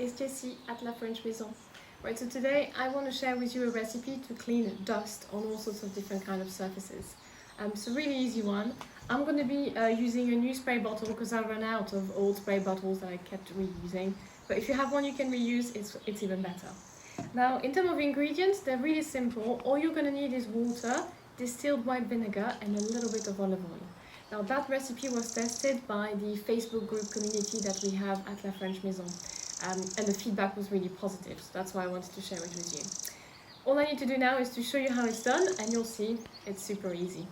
it's Jessie at La French Maison. Right, so today I want to share with you a recipe to clean dust on all sorts of different kind of surfaces. It's a really easy one. I'm going to be using a new spray bottle because I ran out of old spray bottles that I kept reusing. But if you have one you can reuse, it's even better. Now, in terms of ingredients, they're really simple. All you're going to need is water, distilled white vinegar, and a little bit of olive oil. Now, that recipe was tested by the Facebook group community that we have at La French Maison. And the feedback was really positive, so that's why I wanted to share it with you. All I need to do now is to show you how it's done, and you'll see it's super easy.